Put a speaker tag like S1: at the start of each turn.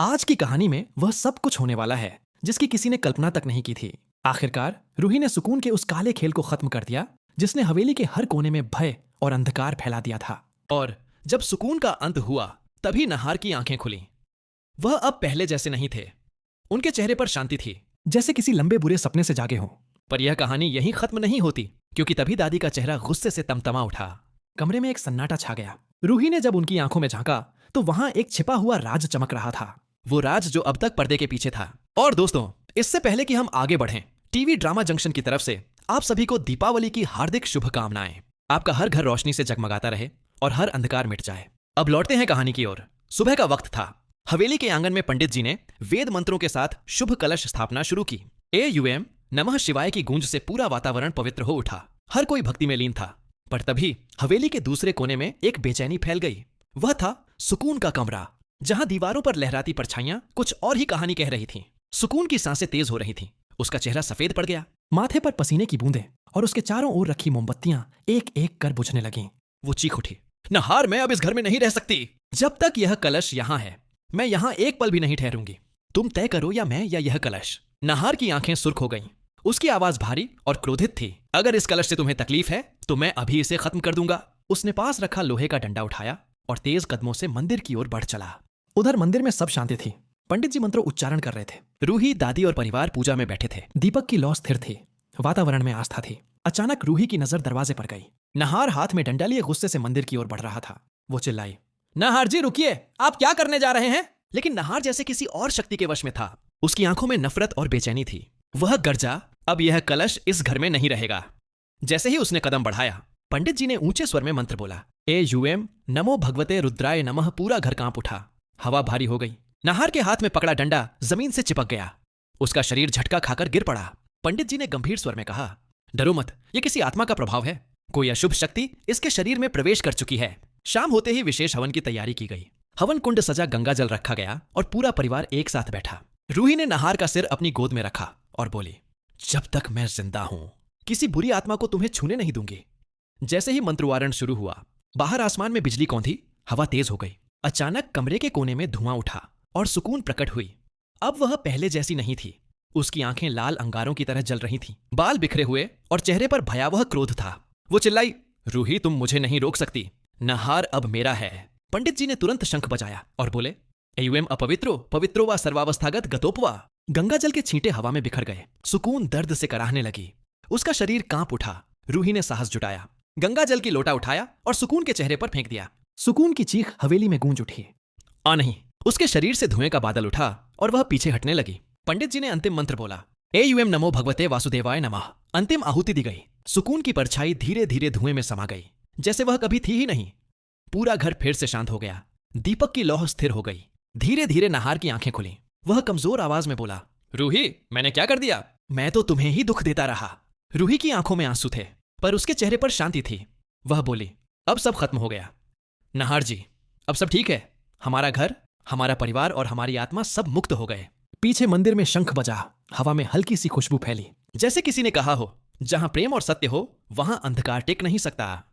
S1: आज की कहानी में वह सब कुछ होने वाला है जिसकी किसी ने कल्पना तक नहीं की थी। आखिरकार रूही ने सुकून के उस काले खेल को खत्म कर दिया जिसने हवेली के हर कोने में भय और अंधकार फैला दिया था। और जब सुकून का अंत हुआ तभी नहार की आंखें खुलीं। वह अब पहले जैसे नहीं थे। उनके चेहरे पर शांति थी, जैसे किसी लंबे बुरे सपने से जागे हों। पर यह कहानी यहीं खत्म नहीं होती, क्योंकि तभी दादी का चेहरा गुस्से से तमतमा उठा। कमरे में एक सन्नाटा छा गया। रूही ने जब उनकी आंखों में झांका तो वहां एक छिपा हुआ राज चमक रहा था, वो राज जो अब तक पर्दे के पीछे था। और दोस्तों, इससे पहले कि हम आगे बढ़ें, टीवी ड्रामा जंक्शन की तरफ से आप सभी को दीपावली की हार्दिक शुभकामनाएं। आपका हर घर रोशनी से जगमगाता रहे और हर अंधकार मिट जाए। अब लौटते हैं कहानी की ओर। सुबह का वक्त था। हवेली के आंगन में पंडित जी ने वेद मंत्रों के साथ शुभ कलश स्थापना शुरू की। AUM नमः शिवाय की गूंज से पूरा वातावरण पवित्र हो उठा। हर कोई भक्ति में लीन था। पर तभी हवेली के दूसरे कोने में एक बेचैनी फैल गई। वह था सुकून का कमरा, जहां दीवारों पर लहराती परछाइयां कुछ और ही कहानी कह रही थीं। सुकून की सांसें तेज हो रही थीं। उसका चेहरा सफेद पड़ गया, माथे पर पसीने की बूंदें और उसके चारों ओर रखी मोमबत्तियां एक एक कर बुझने लगीं। वो चीख उठी, नहार, मैं अब इस घर में नहीं रह सकती। जब तक यह कलश यहां है, मैं यहां एक पल भी नहीं ठहरूंगी। तुम तय करो, या मैं या यह कलश। नहार की आंखें सुर्ख हो गईं। उसकी आवाज भारी और क्रोधित थी। अगर इस कलश से तुम्हें तकलीफ है तो मैं अभी इसे खत्म कर दूंगा। उसने पास रखा लोहे का डंडा उठाया और तेज कदमों से मंदिर की ओर बढ़ चला। उधर मंदिर में सब शांति थी। पंडित जी मंत्र उच्चारण कर रहे थे। रूही, दादी और परिवार पूजा में बैठे थे। दीपक की लौ स्थिर थी। वातावरण में आस्था थी। अचानक रूही की नजर दरवाजे पर गई। नहार हाथ में डंडा लिए गुस्से से मंदिर की ओर बढ़ रहा था। वो चिल्लाई, नहार जी रुकिए, आप क्या करने जा रहे हैं? लेकिन नहार जैसे किसी और शक्ति के वश में था। उसकी आंखों में नफरत और बेचैनी थी। वह गरजा, अब यह कलश इस घर में नहीं रहेगा। जैसे ही उसने कदम बढ़ाया, पंडित जी ने ऊंचे स्वर में मंत्र बोला। AUM नमो भगवते रुद्राय नमः। पूरा घर कांप उठा। हवा भारी हो गई। नहार के हाथ में पकड़ा डंडा जमीन से चिपक गया। उसका शरीर झटका खाकर गिर पड़ा। पंडित जी ने गंभीर स्वर में कहा, डरो मत, यह किसी आत्मा का प्रभाव है। कोई अशुभ शक्ति इसके शरीर में प्रवेश कर चुकी है। शाम होते ही विशेष हवन की तैयारी की गई। हवन कुंड सजा, गंगा जल रखा गया और पूरा परिवार एक साथ बैठा। रूही ने नहार का सिर अपनी गोद में रखा और बोली, जब तक मैं जिंदा हूं किसी बुरी आत्मा को तुम्हें छूने नहीं दूंगी। जैसे ही मंत्रोच्चारण शुरू हुआ, बाहर आसमान में बिजली कौंधी, हवा तेज हो गई। अचानक कमरे के कोने में धुआं उठा और सुकून प्रकट हुई। अब वह पहले जैसी नहीं थी। उसकी आंखें लाल अंगारों की तरह जल रही थीं। बाल बिखरे हुए और चेहरे पर भयावह क्रोध था। वो चिल्लाई, रूही, तुम मुझे नहीं रोक सकती। नहार अब मेरा है। पंडित जी ने तुरंत शंख बजाया और बोले, AUM अपवित्रो पवित्रो व सर्वावस्थागत गतोपवा। गंगा जल के छींटे हवा में बिखर गए। सुकून दर्द से कराहने लगी। उसका शरीर कांप उठा। रूही ने साहस जुटाया, गंगा जल की लोटा उठाया और सुकून के चेहरे पर फेंक दिया। सुकून की चीख हवेली में गूंज उठी। नहीं, उसके शरीर से धुएं का बादल उठा और वह पीछे हटने लगी। पंडित जी ने अंतिम मंत्र बोला, AUM नमो भगवते वासुदेवाय नमः। अंतिम आहुति दी गई। सुकून की परछाई धीरे धीरे धुएं में समा गई, जैसे वह कभी थी ही नहीं। पूरा घर फिर से शांत हो गया। दीपक की लौह स्थिर हो गई। धीरे धीरे नहार की आंखें खुली। वह कमजोर आवाज में बोला, रूही, मैंने क्या कर दिया? मैं तो तुम्हें ही दुख देता रहा। रूही की आंखों में आंसू थे, पर उसके चेहरे पर शांति थी। वह बोली, अब सब खत्म हो गया। नहार जी, अब सब ठीक है। हमारा घर, हमारा परिवार और हमारी आत्मा सब मुक्त हो गए। पीछे मंदिर में शंख बजा। हवा में हल्की सी खुशबू फैली, जैसे किसी ने कहा हो, जहां प्रेम और सत्य हो वहां अंधकार टिक नहीं सकता।